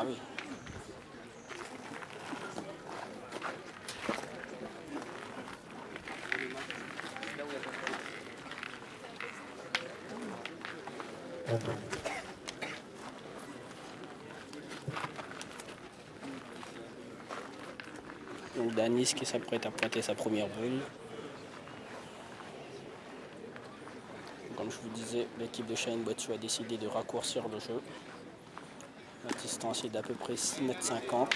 Ah oui. Donc Danis qui s'apprête à pointer sa première boule. Comme je vous disais, l'équipe de Shaheen Botsu a décidé de raccourcir le jeu. La distance est d'à peu près 6,50 m.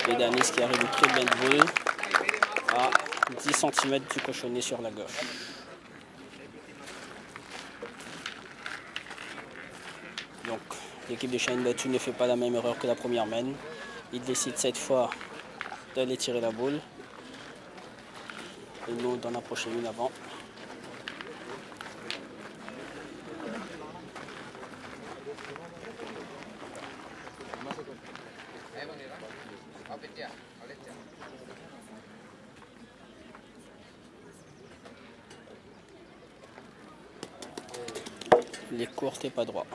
Et Danis qui arrive une très belle boule à 10 cm du cochonnet sur la gauche. Donc l'équipe de Shaheen Botsu ne fait pas la même erreur que la première main. Il décide cette fois d'aller tirer la boule. Et nous d'en approcher une avant. Les courtes et pas droit.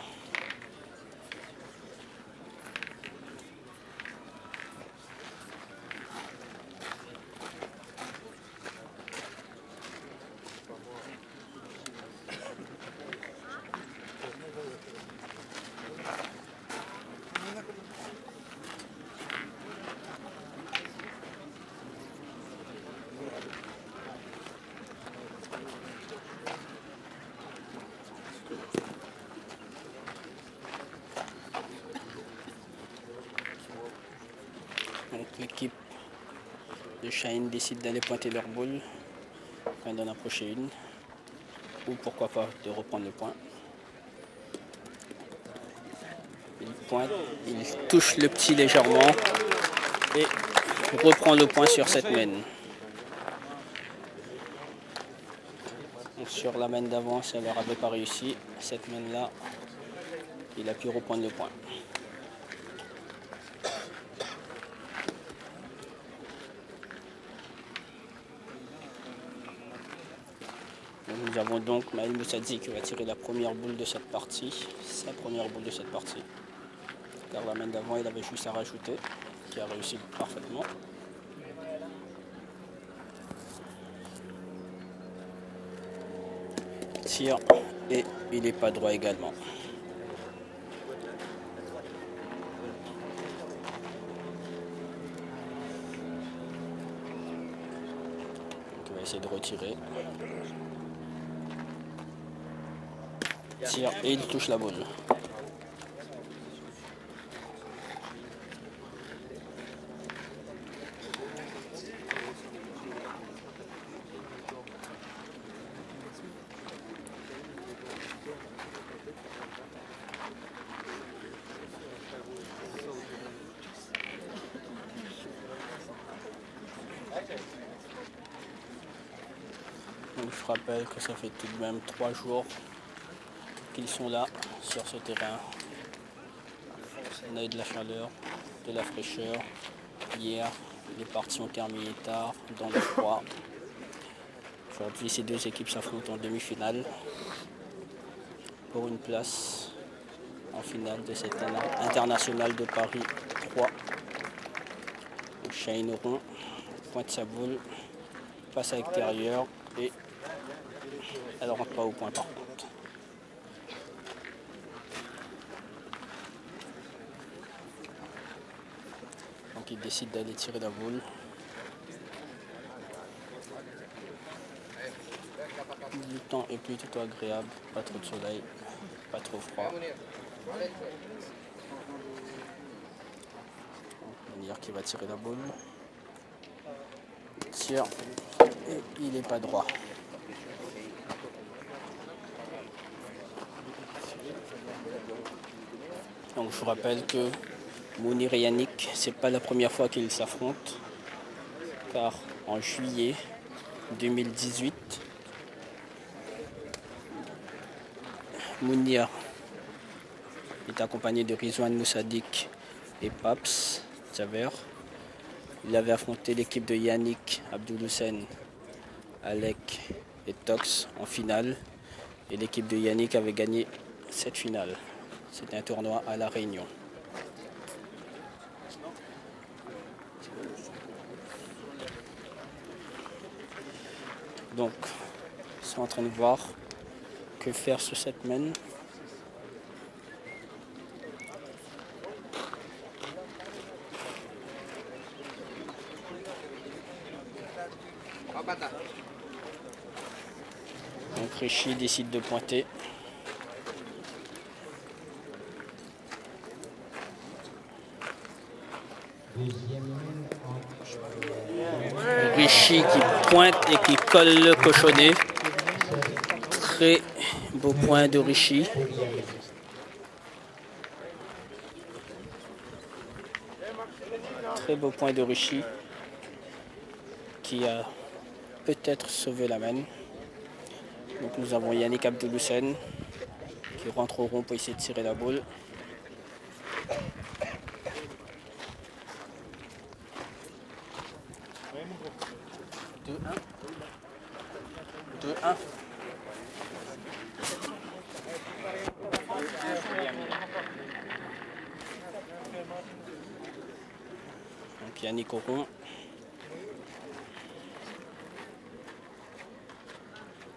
Donc l'équipe de Shaheen décide d'aller pointer leur boule, afin d'en approcher une, ou pourquoi pas de reprendre le point. Il pointe, il touche le petit légèrement et reprend le point sur cette main. Donc sur la main d'avant, ça ne leur avait pas réussi. Cette main-là, il a pu reprendre le point. Nous avons donc Maël Moussadzi qui va tirer la première boule de cette partie, sa première boule de cette partie. Car la main d'avant, il avait juste à rajouter, qui a réussi parfaitement. Tire et il n'est pas droit également. Donc il va essayer de retirer. Tire et il touche la boule. Donc je rappelle que ça fait tout de même 3 jours qu'ils sont là sur ce terrain. On a eu de la chaleur, de la fraîcheur. Hier, les parties ont terminé tard, dans le froid. Aujourd'hui, ces deux équipes s'affrontent en demi-finale pour une place en finale de cette internationale de Paris 3. Shaheen Rond pointe sa boule, passe à l'extérieur et elle ne rentre pas au point par contre. Donc il décide d'aller tirer la boule. Le temps est plutôt agréable, pas trop de soleil, pas trop froid. Munir qui va tirer la boule. Tire et il n'est pas droit. Donc je vous rappelle que Munir et Yannick, c'est pas la première fois qu'ils s'affrontent, car en juillet 2018, Munir est accompagné de Rizwan Moussadik et Paps Javer. Il avait affronté l'équipe de Yannick, Abdouloussen, Alec et Tox en finale. Et l'équipe de Yannick avait gagné cette finale. C'était un tournoi à La Réunion. Donc, ils sont en train de voir que faire sur cette main. Donc Rishi décide de pointer. Rishi qui pointe et qui colle le cochonnet. Très beau point de Rishi. Très beau point de Rishi qui a peut-être sauvé la main. Donc nous avons Yannick Abdeloussen qui rentre au rond pour essayer de tirer la boule. Deux, un. 2-1. Donc Yannick au rond.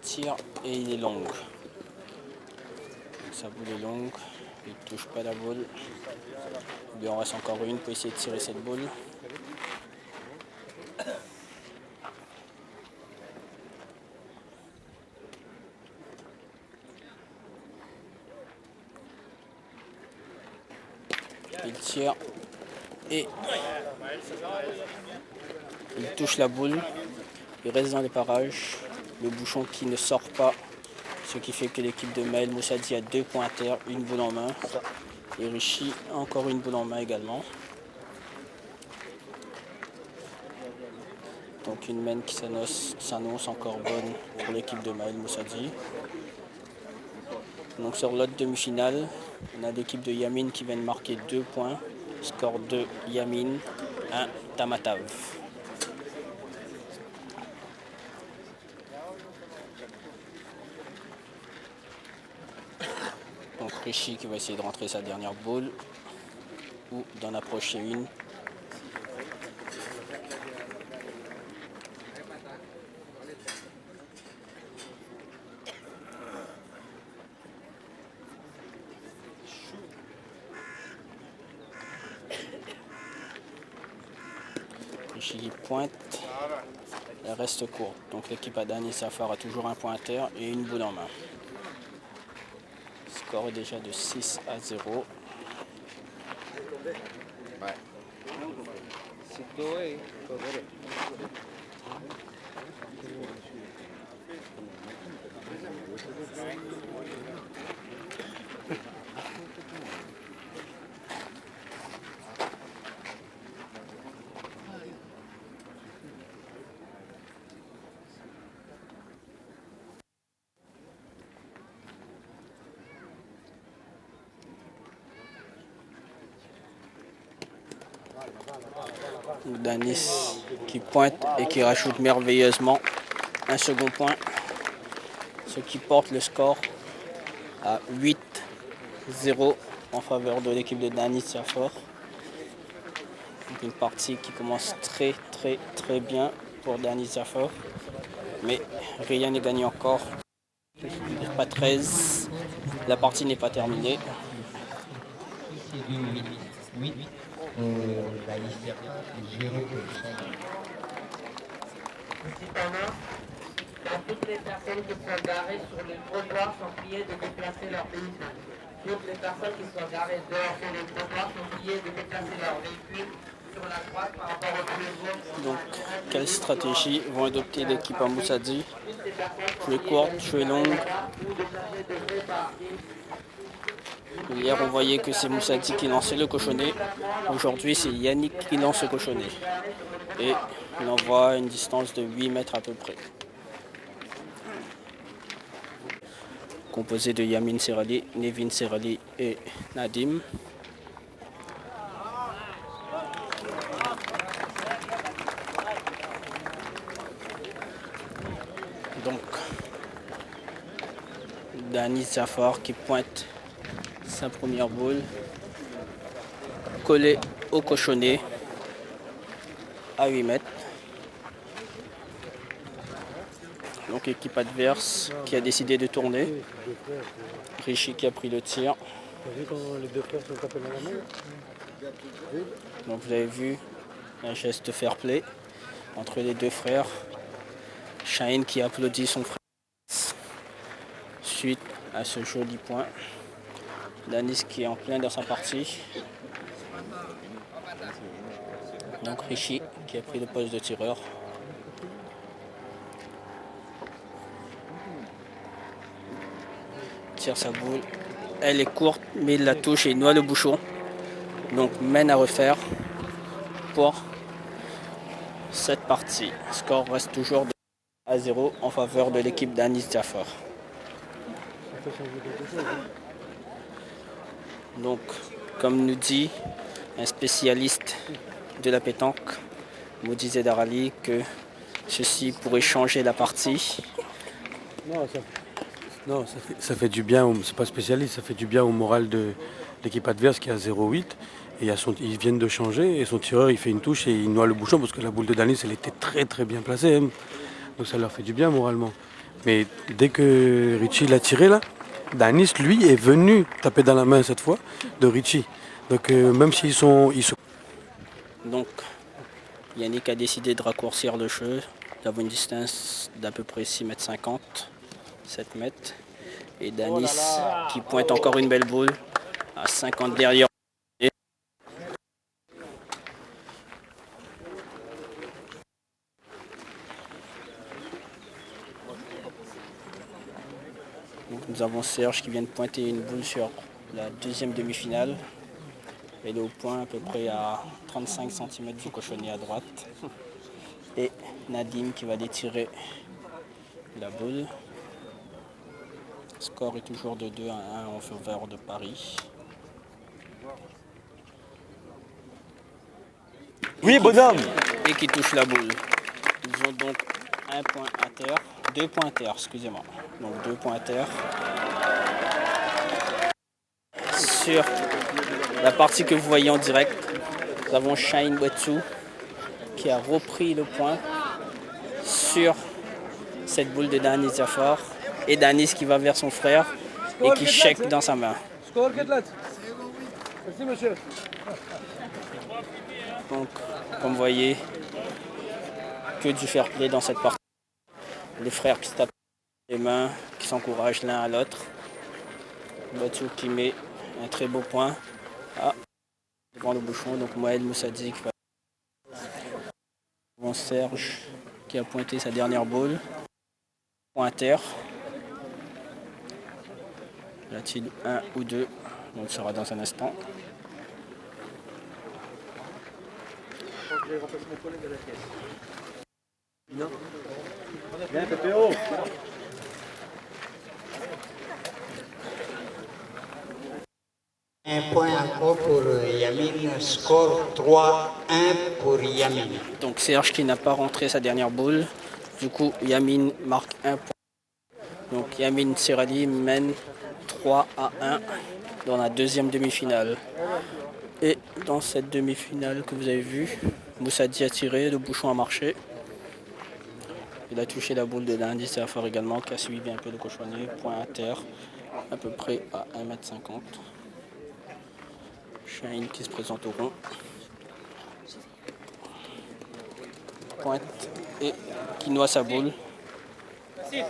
Tire et il est long. Sa boule est longue. Il ne touche pas la boule. Il lui en reste encore une pour essayer de tirer cette boule. Il tire et il touche la boule. Il reste dans les parages. Le bouchon qui ne sort pas, ce qui fait que l'équipe de Maël Moussadi a 2 points à terre, une boule en main. Et Rishi a encore une boule en main également. Donc une main qui s'annonce encore bonne pour l'équipe de Maël Moussadi. Donc sur l'autre demi-finale, on a l'équipe de Yamin qui vient de marquer 2 points. Score 2 Yamin, 1 Tamatav. Donc Rishi qui va essayer de rentrer sa dernière boule ou d'en approcher une. Rishi qui pointe, elle reste courte. Donc l'équipe à Dani Safar a toujours un point à terre et une boule en main. Le score est déjà de 6-0. Ouais. Danis qui pointe et qui rajoute merveilleusement un second point, ce qui porte le score à 8-0 en faveur de l'équipe de Danis Safar. Une partie qui commence très bien pour Danis Safar, mais rien n'est gagné encore. Pas 13, la partie n'est pas terminée. Cependant, toutes les personnes qui sont garées sur les trottoirs sont priées de déplacer leurs véhicules. Toutes les personnes qui sont garées dehors sur les trottoirs sont priées de déplacer leurs véhicules sur la droite par rapport au téléphone. Donc, quelle stratégie vont adopter l'équipe à Moussadi? Jouer courte, jouer longue. Hier, on voyait que c'est Moussadi qui lançait le cochonnet. Aujourd'hui, c'est Yannick qui lance le cochonnet. Et il envoie à une distance de 8 mètres à peu près. Composé de Yamin Serali, Nevin Serali et Nadim. Donc, Dani Safar qui pointe sa première boule, collée au cochonnet à 8 mètres. Donc équipe adverse qui a décidé de tourner. Richie qui a pris le tir. T'as vu quand les deux frères sont tapés dans la main? Donc vous avez vu un geste fair play entre les deux frères. Shaheen qui applaudit son frère suite à ce joli point. Danis qui est en plein dans sa partie. Donc Richie qui a pris le poste de tireur. Tire sa boule. Elle est courte mais il la touche et il noie le bouchon. Donc mène à refaire pour cette partie. Le score reste toujours 2-0 en faveur de l'équipe d'Anis Jafar. Donc, comme nous dit un spécialiste de la pétanque, Moudi Zedarali, que ceci pourrait changer la partie. Non, ça fait du bien, c'est pas spécialiste, ça fait du bien au moral de l'équipe adverse qui a 0,8. Et ils viennent de changer et son tireur il fait une touche et il noie le bouchon parce que la boule de Danis elle était très très bien placée. Hein. Donc ça leur fait du bien moralement. Mais dès que Richie l'a tiré là, Danis lui est venu taper dans la main cette fois de Richie. Donc même s'ils sont... Donc Yannick a décidé de raccourcir le jeu, d'avoir une distance d'à peu près 6,50 m, 7 mètres. Et Danis qui pointe encore une belle boule à 50 derrière. Donc nous avons Serge qui vient de pointer une boule sur la deuxième demi-finale. Elle est au point à peu près à 35 cm du cochonnet à droite. Et Nadim qui va détirer la boule. Le score est toujours de 2-1 en faveur de Paris. Oui, bonhomme. Et qui touche la boule. Ils ont donc un point à terre. 2 points à terre, excusez-moi. Donc 2 points à terre. Sur la partie que vous voyez en direct, nous avons Shaheen Bouetsou qui a repris le point sur cette boule de Danis Jafar. Et Danis qui va vers son frère et qui chèque dans sa main. Merci monsieur. Donc, comme vous voyez, que du fair play dans cette partie. Les frères qui se tapent les mains, qui s'encouragent l'un à l'autre. Bouetsou qui met un très beau point. Devant le bouchon, donc Mohamed Moussadik. Devant Serge qui a pointé sa dernière boule. Point à terre. Y a-t-il un ou deux? On le saura dans un instant. Non. Viens, Pépéo. Un point encore pour Yamin, score 3-1 pour Yamin. Donc Serge qui n'a pas rentré sa dernière boule. Du coup, Yamin marque un point. Donc Yamin Serali mène 3-1 dans la deuxième demi-finale. Et dans cette demi-finale que vous avez vue, Moussadi a tiré, le bouchon a marché. Il a touché la boule de Danis Jafar également, qui a suivi un peu le cochonnet, point à terre, à peu près à 1,50 m. Shaheen qui se présente au rond. Pointe et qui noie sa boule. Je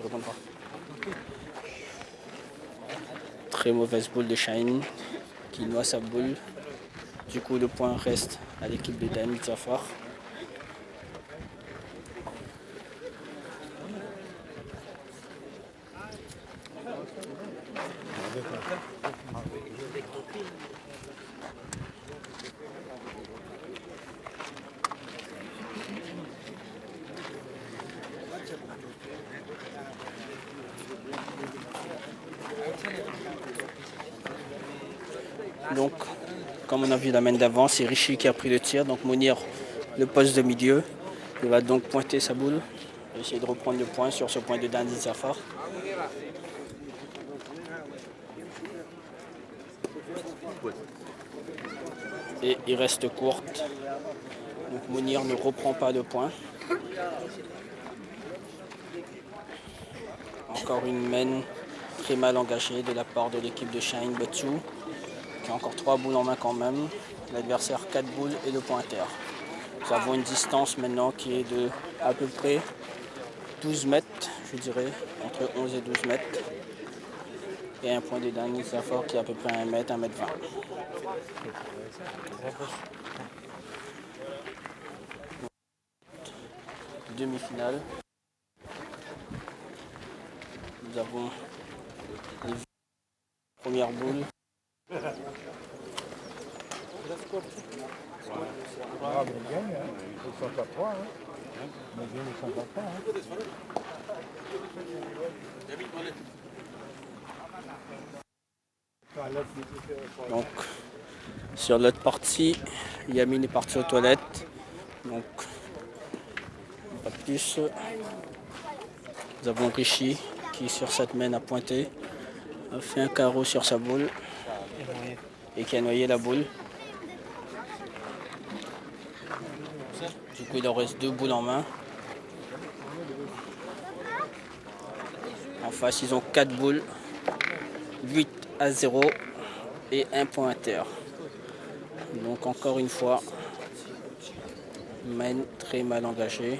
réponds pas. Très mauvaise boule de Shaheen qui noie sa boule. Du coup, le point reste à l'équipe de Danis Jafar. Donc, comme on a vu la main d'avant, c'est Richie qui a pris le tir. Donc Mounir, le poste de milieu, il va donc pointer sa boule. Essayer de reprendre le point sur ce point de Danis Jafar. Et il reste courte. Donc Mounir ne reprend pas le point. Encore une main très mal engagée de la part de l'équipe de Shine Botsu, qui a encore 3 boules en main quand même. L'adversaire 4 boules et le pointeur. Nous avons une distance maintenant qui est de à peu près 12 mètres, je dirais, entre 11 et 12 mètres. Et un point de Danis Zafar qui est à peu près 1 mètre, 1 mètre 20. Demi-finale. Nous avons les premières boules. Ah, mais il gagne, hein. Ils sont pas 3, hein. Mais bien, ils sont pas 3, Donc, sur l'autre partie, Yamin est parti aux toilettes. Donc, pas plus. Nous avons Rishi qui, sur cette main, a pointé, a fait un carreau sur sa boule et qui a noyé la boule. Du coup, il leur reste 2 boules en main. En face, ils ont 4 boules, 8-0 et 1 pointeur. Donc, encore une fois, main très mal engagée.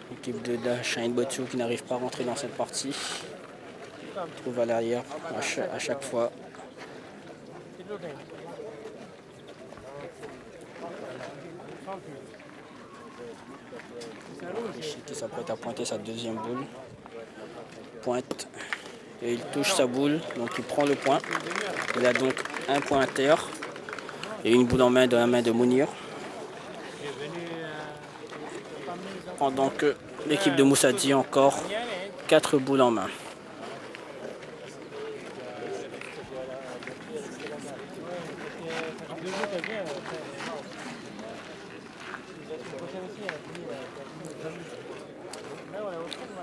L'équipe de Shine Botsu qui n'arrive pas à rentrer dans cette partie. Trouve à l'arrière à chaque fois. Rishi qui s'apprête à pointer sa deuxième boule. Pointe. Et il touche sa boule, donc il prend le point. Il a donc un pointeur et une boule en main dans la main de Mounir. Pendant que l'équipe de Moussadi a encore 4 boules en main.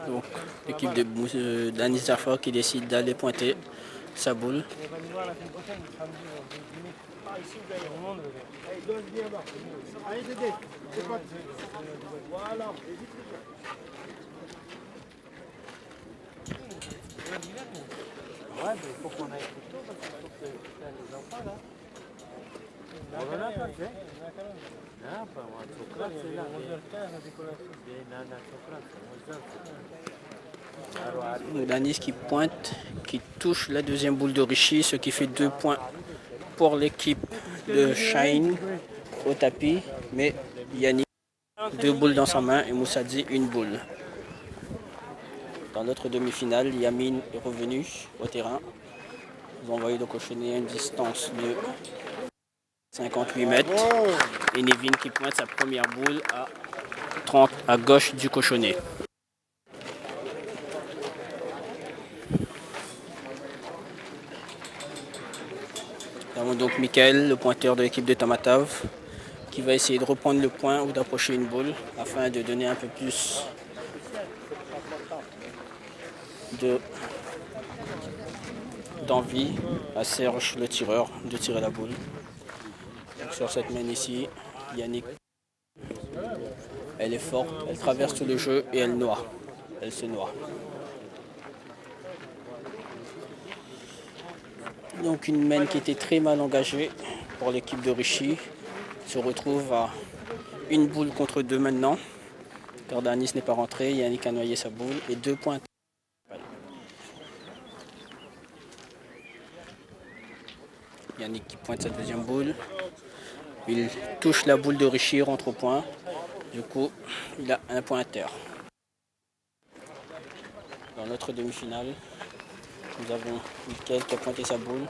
Donc l'équipe de Danis Zafar qui décide d'aller pointer sa boule. Ouais, mais il faut qu'on aille plus tôt parce qu'il faut que les enfants là. Voilà, pas fait. Non, pas moi. Chocolat, c'est là. 11h15, la décollation. Non, chocolat, c'est 11h. Danis qui pointe, qui touche la deuxième boule de Rishi, ce qui fait 2 points pour l'équipe de Shine au tapis. Mais Yannick, 2 boules dans sa main et Moussadi, 1 boule. Dans notre demi-finale, Yamin est revenu au terrain. Ils ont envoyé le cochonnet à une distance de 58 mètres. Et Nevin qui pointe sa première boule à 30 à gauche du cochonnet. Nous avons donc Michael, le pointeur de l'équipe de Tamatav, qui va essayer de reprendre le point ou d'approcher une boule afin de donner un peu plus d'envie à Serge, le tireur, de tirer la boule. Donc sur cette main ici, Yannick, elle est forte, elle traverse tout le jeu et elle noie. Elle se noie. Donc une main qui était très mal engagée pour l'équipe de Rishi se retrouve à 1 boule contre 2 maintenant. Car Danis n'est pas rentré, Yannick a noyé sa boule et 2 points. Yannick qui pointe sa deuxième boule. Il touche la boule de Rishi, rentre au point. Du coup, il a un pointeur. Dans notre demi-finale, nous avons Michael qui a pointé sa boule.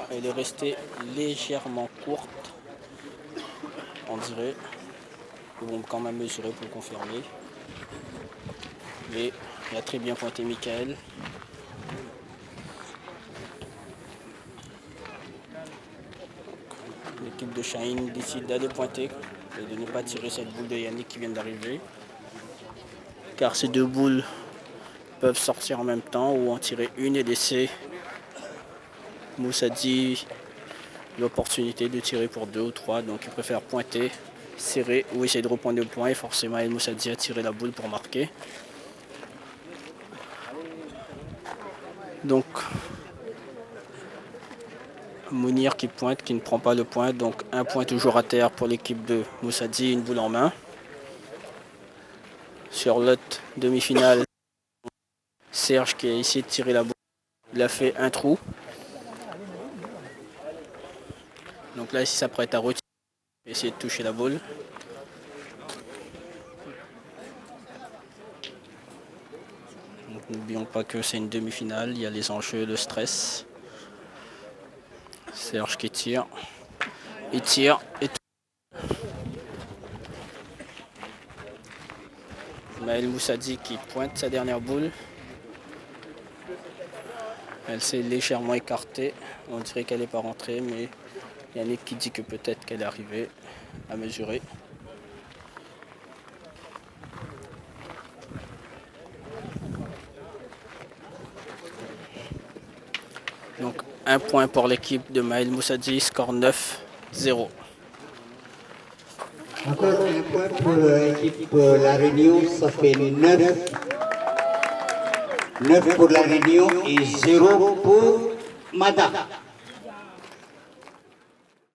Elle est restée légèrement courte, on dirait. Ils vont quand même mesurer pour le confirmer. Mais il a très bien pointé Michael. L'équipe de Shine décide d'aller pointer et de ne pas tirer cette boule de Yannick qui vient d'arriver. Car ces 2 boules peuvent sortir en même temps ou en tirer une et laisser Moussadi l'opportunité de tirer pour 2 ou 3. Donc il préfère pointer, serrer ou essayer de reprendre le point. Et forcément, El Moussadi a tiré la boule pour marquer. Donc Mounir qui pointe, qui ne prend pas le point. Donc un point toujours à terre pour l'équipe de Moussadi, une boule en main. Sur l'autre demi-finale, Serge qui a essayé de tirer la boule, il a fait un trou. Donc là, il s'apprête à retirer, essayer de toucher la boule. N'oublions pas que c'est une demi-finale, il y a les enjeux, le stress. Serge qui tire, il tire et Maël Moussadi qui pointe sa dernière boule. Elle s'est légèrement écartée, on dirait qu'elle n'est pas rentrée, mais Yannick qui dit que peut-être qu'elle est arrivée à mesurer. Donc un point pour l'équipe de Maël Moussadi, score 9-0. Encore un point pour l'équipe La Réunion, ça fait 9. 9 pour La Réunion et 0 pour Mada.